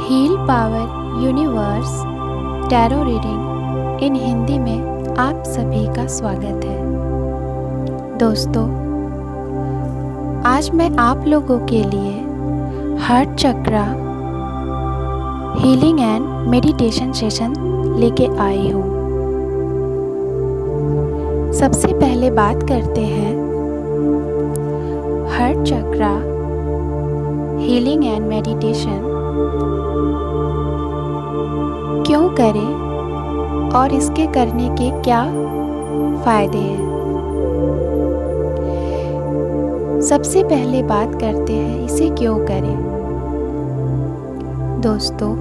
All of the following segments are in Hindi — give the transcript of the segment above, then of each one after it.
Heal power universe tarot reading in Hindi में आप सभी का स्वागत है। दोस्तों, आज मैं आप लोगों के लिए heart chakra healing and meditation session लेके आई हूँ। सबसे पहले बात करते हैं heart chakra healing and meditation क्यों करें और इसके करने के क्या फायदे हैं। सबसे पहले बात करते हैं इसे क्यों करें। दोस्तों,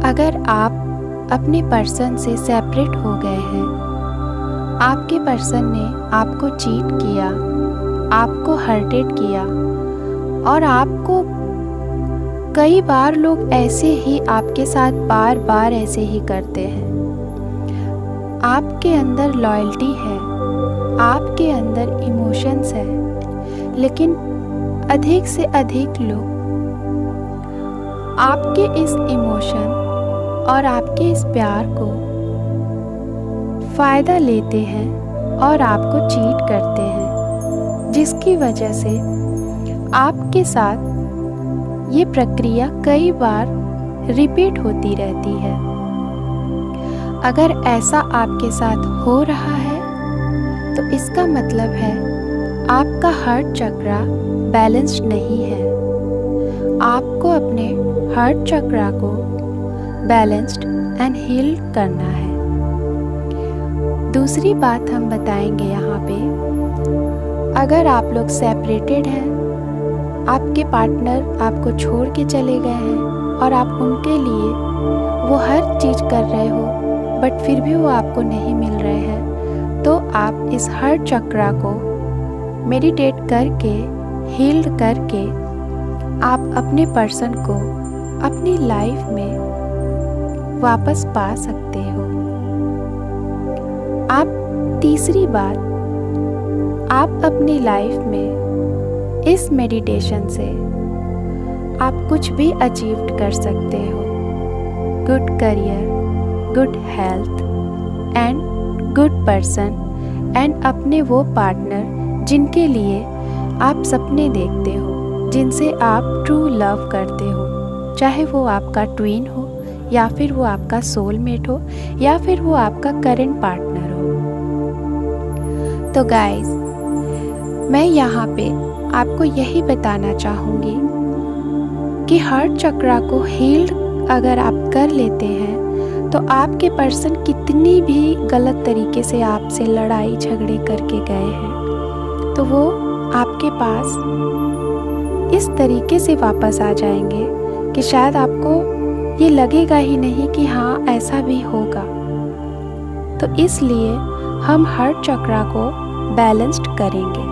अगर आप अपने पर्सन से सेपरेट हो गए हैं, आपके पर्सन ने आपको चीट किया, आपको हर्टेड किया और आपको कई बार लोग ऐसे ही आपके साथ बार बार ऐसे ही करते हैं। आपके अंदर लॉयल्टी है, आपके अंदर इमोशंस है, लेकिन अधिक से अधिक लोग आपके इस इमोशन और आपके इस प्यार को फ़ायदा लेते हैं और आपको चीट करते हैं, जिसकी वजह से आपके साथ ये प्रक्रिया कई बार रिपीट होती रहती है। अगर ऐसा आपके साथ हो रहा है तो इसका मतलब है आपका हार्ट चक्रा बैलेंस्ड नहीं है। आपको अपने हार्ट चक्रा को बैलेंस्ड एंड हील करना है। दूसरी बात हम बताएंगे यहाँ पे, अगर आप लोग सेपरेटेड हैं, आपके पार्टनर आपको छोड़ के चले गए हैं और आप उनके लिए वो हर चीज़ कर रहे हो बट फिर भी वो आपको नहीं मिल रहे हैं, तो आप इस हार्ट चक्रा को मेडिटेट करके, हील्ड करके आप अपने पर्सन को अपनी लाइफ में वापस पा सकते हो। आप तीसरी बात, आप अपनी लाइफ में इस मेडिटेशन से आप कुछ भी अचीव कर सकते हो। Good career, good health and good person and अपने वो पार्टनर जिनके लिए आप सपने देखते हो, जिनसे आप ट्रू लव करते हो, चाहे वो आपका ट्विन हो या फिर वो आपका सोलमेट हो या फिर वो आपका करंट पार्टनर हो। तो गाइस, मैं यहाँ पे आपको यही बताना चाहूँगी कि हार्ट चक्रा को हील्ड अगर आप कर लेते हैं तो आपके पर्सन कितनी भी गलत तरीके से आपसे लड़ाई झगड़े करके गए हैं तो वो आपके पास इस तरीके से वापस आ जाएंगे कि शायद आपको ये लगेगा ही नहीं कि हाँ ऐसा भी होगा। तो इसलिए हम हार्ट चक्रा को बैलेंस्ड करेंगे।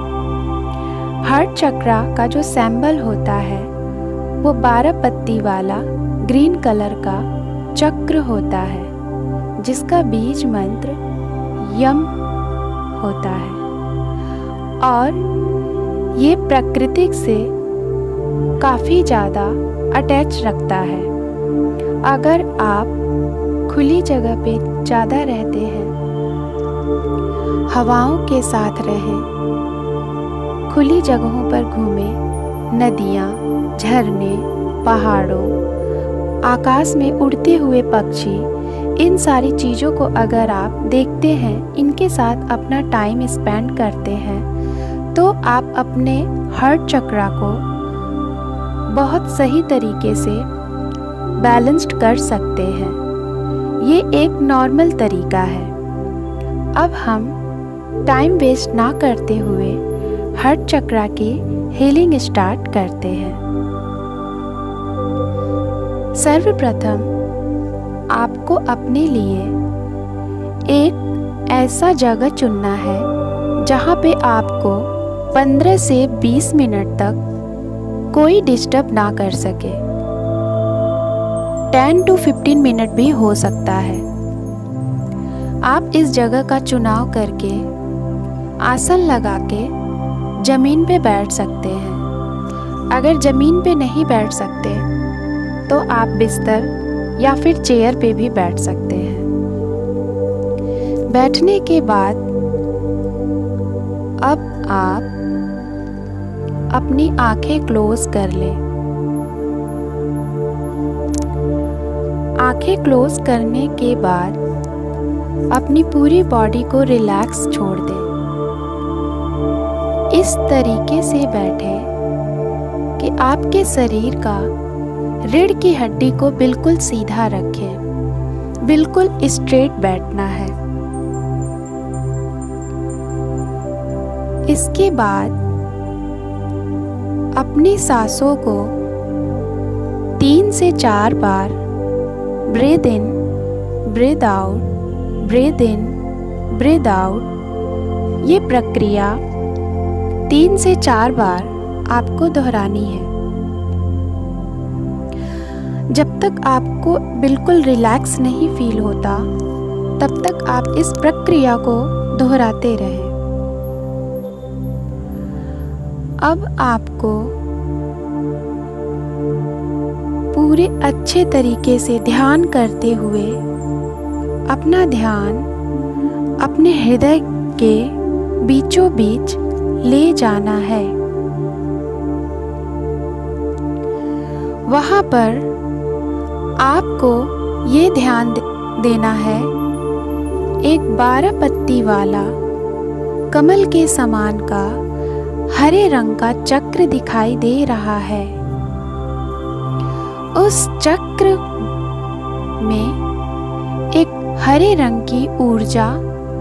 हार्ट चक्रा का जो सिंबल होता है वो 12 पत्ती वाला ग्रीन कलर का चक्र होता है, जिसका बीज मंत्र यम होता है और ये प्रकृति से काफ़ी ज़्यादा अटैच रखता है। अगर आप खुली जगह पे ज़्यादा रहते हैं, हवाओं के साथ रहें, खुली जगहों पर घूमें, नदियाँ, झरने, पहाड़ों, आकाश में उड़ते हुए पक्षी, इन सारी चीज़ों को अगर आप देखते हैं, इनके साथ अपना टाइम स्पेंड करते हैं, तो आप अपने हार्ट चक्रा को बहुत सही तरीके से बैलेंस्ड कर सकते हैं। ये एक नॉर्मल तरीका है। अब हम टाइम वेस्ट ना करते हुए हार्ट चक्रा की हीलिंग स्टार्ट करते हैं। सर्वप्रथम आपको अपने लिए एक ऐसा जगह चुनना है जहाँ पे आपको 15 से 20 मिनट तक कोई डिस्टर्ब ना कर सके। 10 to 15 मिनट भी हो सकता है। आप इस जगह का चुनाव करके आसन लगा के ज़मीन पे बैठ सकते हैं। अगर ज़मीन पे नहीं बैठ सकते तो आप बिस्तर या फिर चेयर पे भी बैठ सकते हैं। बैठने के बाद अब आप अपनी आंखें क्लोज कर लें। आंखें क्लोज करने के बाद अपनी पूरी बॉडी को रिलैक्स छोड़ दें। इस तरीके से बैठें कि आपके शरीर का रीढ़ की हड्डी को बिल्कुल सीधा रखें, बिल्कुल स्ट्रेट बैठना है। इसके बाद अपनी सांसों को 3 से 4 बार ब्रीथ इन, ब्रीथ आउट, ब्रीथ इन, ब्रीथ आउट, ये प्रक्रिया 3 से 4 बार आपको दोहरानी है। जब तक आपको बिल्कुल रिलैक्स नहीं फील होता, तब तक आप इस प्रक्रिया को दोहराते रहें। अब आपको पूरे अच्छे तरीके से ध्यान करते हुए अपना ध्यान अपने हृदय के बीचों बीच ले जाना है। वहाँ पर आपको ये ध्यान देना है, एक 12 पत्ती वाला कमल के समान का हरे रंग का चक्र दिखाई दे रहा है। उस चक्र में एक हरे रंग की ऊर्जा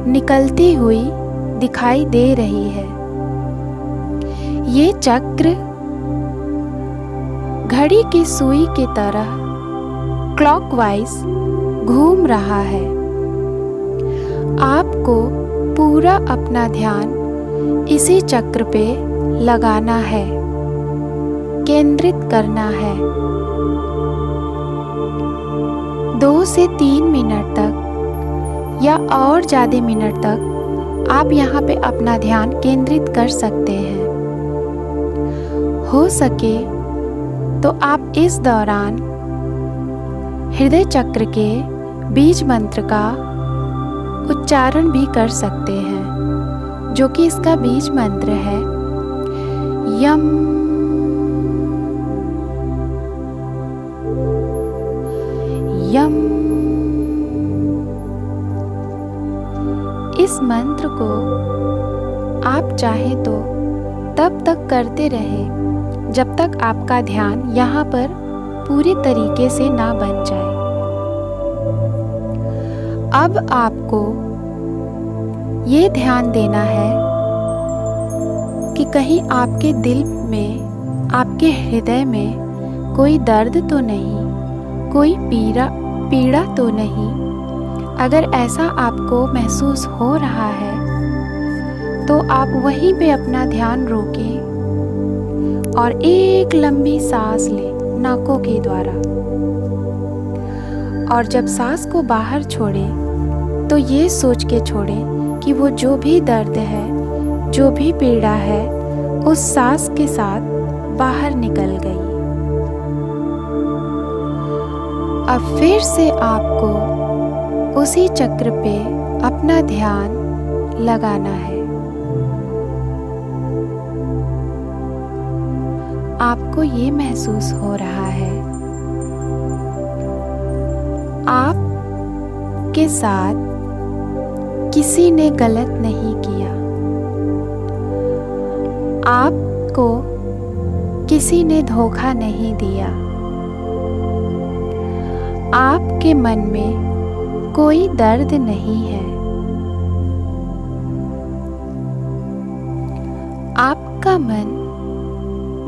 निकलती हुई दिखाई दे रही है। ये चक्र घड़ी की सुई की तरह क्लॉकवाइज घूम रहा है। आपको पूरा अपना ध्यान इसी चक्र पे लगाना है, केंद्रित करना है। 2 से 3 मिनट तक या और ज़्यादा मिनट तक आप यहाँ पे अपना ध्यान केंद्रित कर सकते हैं। हो सके तो आप इस दौरान हृदय चक्र के बीज मंत्र का उच्चारण भी कर सकते हैं, जो कि इसका बीज मंत्र है यम यम। इस मंत्र को आप चाहें तो तब तक करते रहें जब तक आपका ध्यान यहाँ पर पूरी तरीके से ना बन जाए। अब आपको ये ध्यान देना है कि कहीं आपके दिल में, आपके हृदय में कोई दर्द तो नहीं, कोई पीड़ा तो नहीं। अगर ऐसा आपको महसूस हो रहा है तो आप वहीं पे अपना ध्यान रोकें और एक लंबी सांस लें नाकों के द्वारा। और जब सांस को बाहर छोड़ें तो ये सोच के छोड़ें कि वो जो भी दर्द है, जो भी पीड़ा है, उस सांस के साथ बाहर निकल गई। अब फिर से आपको उसी चक्र पे अपना ध्यान लगाना है। आपको ये महसूस हो रहा है आप के साथ किसी ने गलत नहीं किया, आपको किसी ने धोखा नहीं दिया, आपके मन में कोई दर्द नहीं है, आपका मन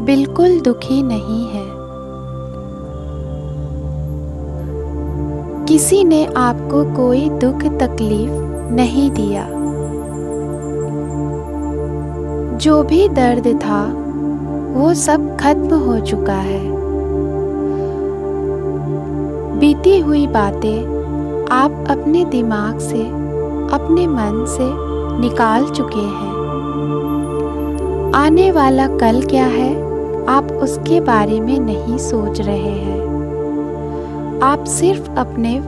बिल्कुल दुखी नहीं है। किसी ने आपको कोई दुख तकलीफ नहीं दिया। जो भी दर्द था वो सब खत्म हो चुका है। बीती हुई बातें आप अपने दिमाग से, अपने मन से निकाल चुके हैं। आने वाला कल क्या है, आप उसके बारे में नहीं सोच रहे हैं। आप सिर्फ अपने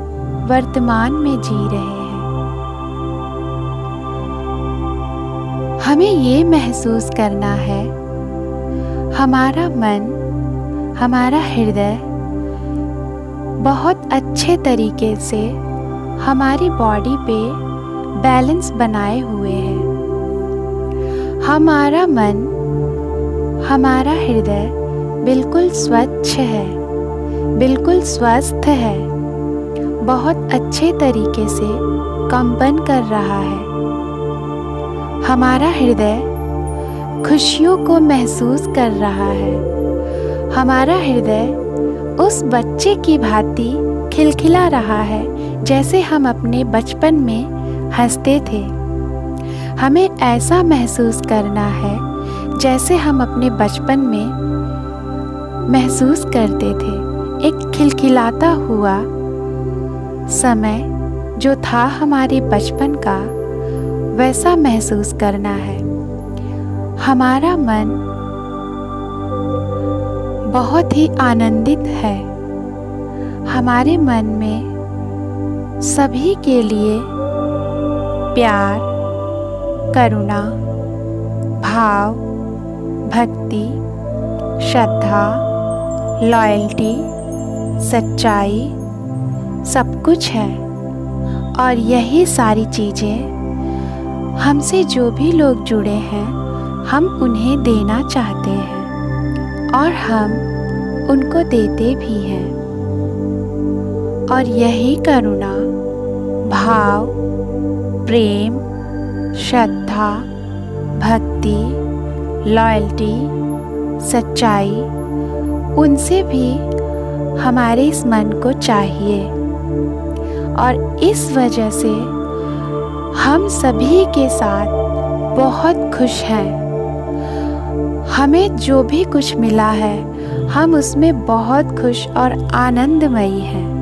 वर्तमान में जी रहे हैं। हमें ये महसूस करना है, हमारा मन, हमारा हृदय बहुत अच्छे तरीके से हमारी बॉडी पे बैलेंस बनाए हुए है। हमारा मन, हमारा हृदय बिल्कुल स्वच्छ है, बिल्कुल स्वस्थ है, बहुत अच्छे तरीके से कंपन कर रहा है। हमारा हृदय खुशियों को महसूस कर रहा है। हमारा हृदय उस बच्चे की भांति खिलखिला रहा है जैसे हम अपने बचपन में हंसते थे। हमें ऐसा महसूस करना है जैसे हम अपने बचपन में महसूस करते थे। एक खिलखिलाता हुआ समय जो था हमारे बचपन का, वैसा महसूस करना है। हमारा मन बहुत ही आनंदित है। हमारे मन में सभी के लिए प्यार, करुणा, भाव, भक्ति, श्रद्धा, लॉयल्टी, सच्चाई सब कुछ है। और यही सारी चीज़ें हमसे जो भी लोग जुड़े हैं, हम उन्हें देना चाहते हैं और हम उनको देते भी हैं। और यही करुणा, भाव, प्रेम, श्रद्धा, भक्ति, लॉयल्टी, सच्चाई, उनसे भी हमारे इस मन को चाहिए। और इस वजह से हम सभी के साथ बहुत खुश हैं। हमें जो भी कुछ मिला है, हम उसमें बहुत खुश और आनंदमयी हैं।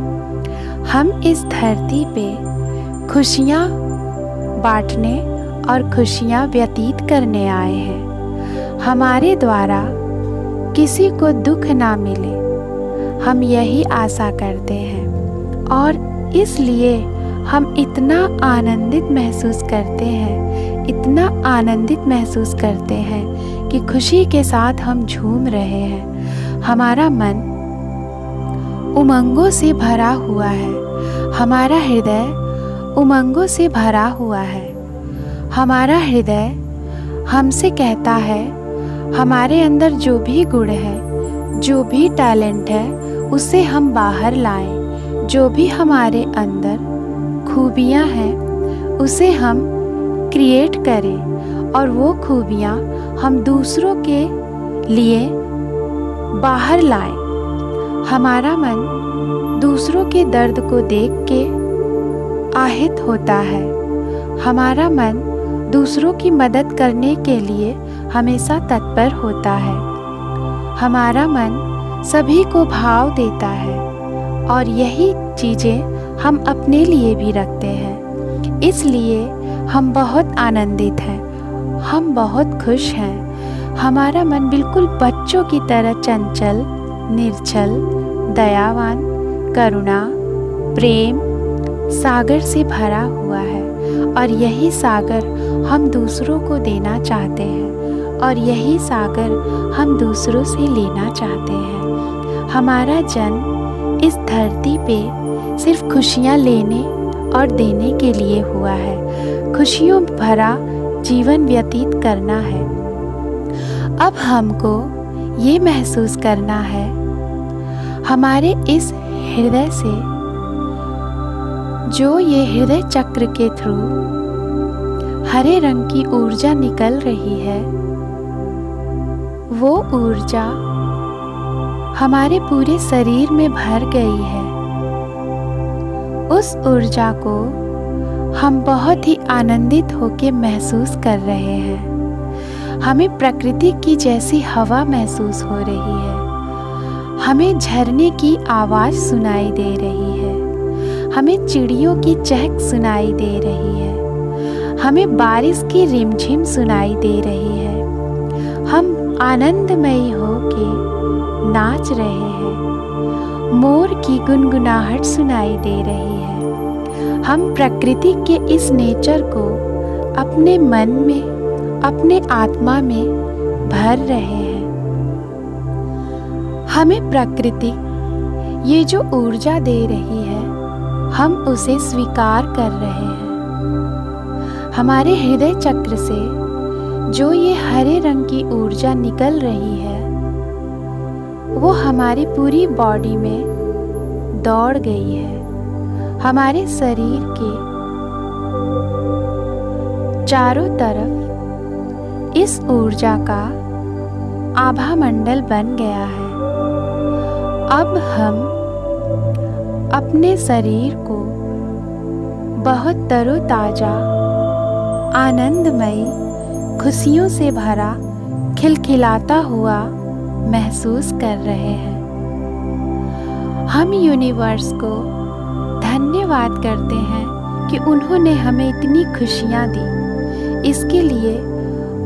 हम इस धरती पे खुशियाँ बांटने और खुशियाँ व्यतीत करने आए हैं। हमारे द्वारा किसी को दुख ना मिले, हम यही आशा करते हैं। और इसलिए हम इतना आनंदित महसूस करते हैं, इतना आनंदित महसूस करते हैं कि खुशी के साथ हम झूम रहे हैं। हमारा मन उमंगों से भरा हुआ है। हमारा हृदय उमंगों से भरा हुआ है। हमारा हृदय हमसे कहता है, हमारे अंदर जो भी गुण है, जो भी टैलेंट है, उसे हम बाहर लाएं। जो भी हमारे अंदर खूबियाँ हैं, उसे हम क्रिएट करें और वो खूबियाँ हम दूसरों के लिए बाहर लाएं। हमारा मन दूसरों के दर्द को देख के आहित होता है। हमारा मन दूसरों की मदद करने के लिए हमेशा तत्पर होता है। हमारा मन सभी को भाव देता है और यही चीज़ें हम अपने लिए भी रखते हैं। इसलिए हम बहुत आनंदित हैं, हम बहुत खुश हैं। हमारा मन बिल्कुल बच्चों की तरह चंचल, निर्छल, दयावान, करुणा, प्रेम सागर से भरा हुआ है। और यही सागर हम दूसरों को देना चाहते हैं और यही सागर हम दूसरों से लेना चाहते हैं। हमारा जन्म इस धरती पे सिर्फ खुशियाँ लेने और देने के लिए हुआ है। खुशियों भरा जीवन व्यतीत करना है। अब हमको ये महसूस करना है, हमारे इस हृदय से जो ये हृदय चक्र के थ्रू हरे रंग की ऊर्जा निकल रही है, वो ऊर्जा हमारे पूरे शरीर में भर गई है। उस ऊर्जा को हम बहुत ही आनंदित होकर महसूस कर रहे हैं। हमें प्रकृति की जैसी हवा महसूस हो रही है। हमें झरने की आवाज़ सुनाई दे रही है। हमें चिड़ियों की चहक सुनाई दे रही है। हमें बारिश की रिमझिम सुनाई दे रही है। हम आनंदमयी हो के नाच रहे हैं। मोर की गुनगुनाहट सुनाई दे रही है। हम प्रकृति के इस नेचर को अपने मन में, अपने आत्मा में भर रहे हैं। हमें प्रकृति ये जो ऊर्जा दे रही है, हम उसे स्वीकार कर रहे हैं। हमारे हृदय चक्र से जो ये हरे रंग की ऊर्जा निकल रही है, वो हमारी पूरी बॉडी में दौड़ गई है। हमारे शरीर के चारों तरफ इस ऊर्जा का आभा मंडल बन गया है। अब हम अपने शरीर को बहुत तरोताजा, आनंदमयी, खुशियों से भरा, खिलखिलाता हुआ महसूस कर रहे हैं। हम यूनिवर्स को धन्यवाद करते हैं कि उन्होंने हमें इतनी खुशियाँ दी। इसके लिए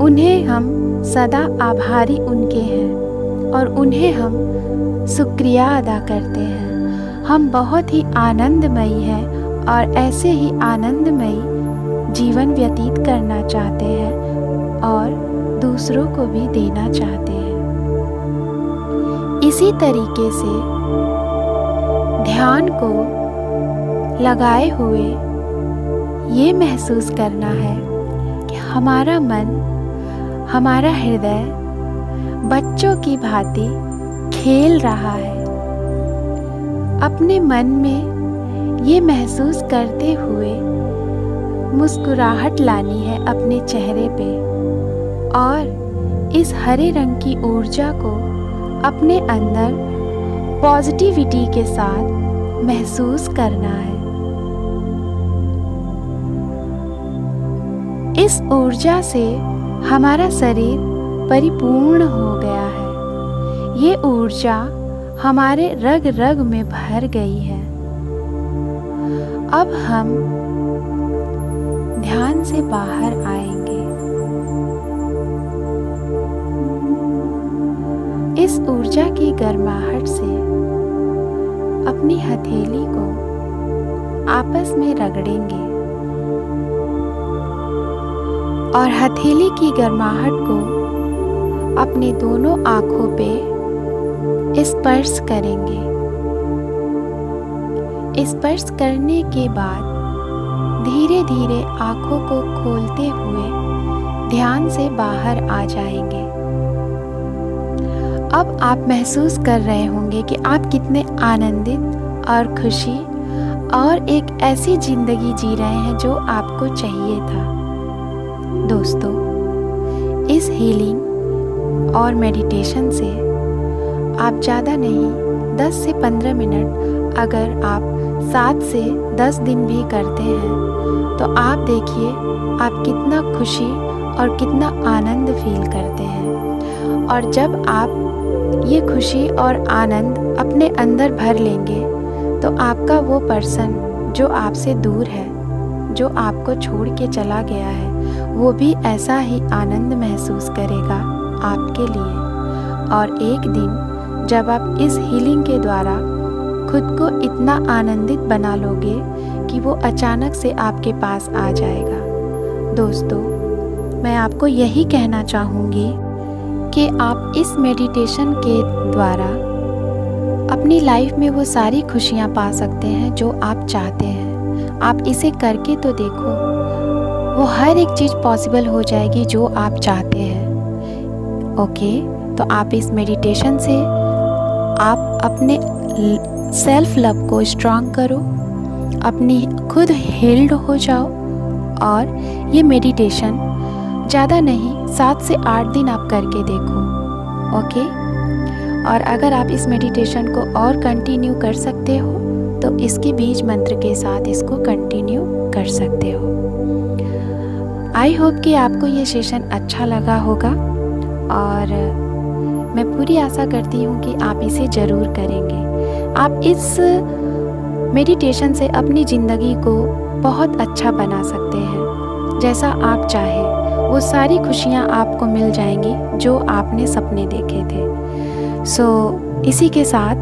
उन्हें हम सदा आभारी उनके हैं और उन्हें हम शुक्रिया अदा करते हैं। हम बहुत ही आनंदमयी हैं और ऐसे ही आनंदमयी जीवन व्यतीत करना चाहते हैं और दूसरों को भी देना चाहते हैं। इसी तरीके से ध्यान को लगाए हुए ये महसूस करना है कि हमारा मन, हमारा हृदय बच्चों की भांति खेल रहा है। अपने मन में ये महसूस करते हुए मुस्कुराहट लानी है अपने चेहरे पे और इस हरे रंग की ऊर्जा को अपने अंदर पॉजिटिविटी के साथ महसूस करना है। इस ऊर्जा से हमारा शरीर परिपूर्ण हो गया है। ये ऊर्जा हमारे रग रग में भर गई है। अब हम ध्यान से बाहर आएंगे। इस ऊर्जा की गर्माहट से अपनी हथेली को आपस में रगड़ेंगे और हथेली की गर्माहट को अपने दोनों आंखों पे स्पर्श करेंगे। स्पर्श करने के बाद धीरे धीरे आंखों को खोलते हुए ध्यान से बाहर आ जाएंगे। अब आप महसूस कर रहे होंगे कि आप कितने आनंदित और खुशी और एक ऐसी जिंदगी जी रहे हैं जो आपको चाहिए था। दोस्तों, इस हीलिंग और मेडिटेशन से आप ज़्यादा नहीं 10 से 15 मिनट अगर आप 7 से 10 दिन भी करते हैं तो आप देखिए आप कितना खुशी और कितना आनंद फील करते हैं। और जब आप ये खुशी और आनंद अपने अंदर भर लेंगे तो आपका वो पर्सन जो आपसे दूर है, जो आपको छोड़ के चला गया है, वो भी ऐसा ही आनंद महसूस करेगा आपके लिए। और एक दिन जब आप इस हीलिंग के द्वारा खुद को इतना आनंदित बना लोगे कि वो अचानक से आपके पास आ जाएगा। दोस्तों, मैं आपको यही कहना चाहूँगी कि आप इस मेडिटेशन के द्वारा अपनी लाइफ में वो सारी खुशियाँ पा सकते हैं जो आप चाहते हैं। आप इसे करके तो देखो, वो हर एक चीज़ पॉसिबल हो जाएगी जो आप चाहते हैं। ओके, तो आप इस मेडिटेशन से आप अपने सेल्फ लव को स्ट्रॉन्ग करो, अपनी खुद हील्ड हो जाओ। और ये मेडिटेशन ज़्यादा नहीं 7 से 8 दिन आप करके देखो। ओके, और अगर आप इस मेडिटेशन को और कंटिन्यू कर सकते हो तो इसके बीज मंत्र के साथ इसको कंटिन्यू कर सकते हो। आई होप कि आपको ये सेशन अच्छा लगा होगा और मैं पूरी आशा करती हूँ कि आप इसे ज़रूर करेंगे। आप इस मेडिटेशन से अपनी ज़िंदगी को बहुत अच्छा बना सकते हैं। जैसा आप चाहें वो सारी खुशियाँ आपको मिल जाएंगी जो आपने सपने देखे थे। इसी के साथ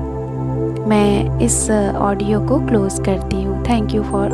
मैं इस ऑडियो को क्लोज़ करती हूँ। Thank you for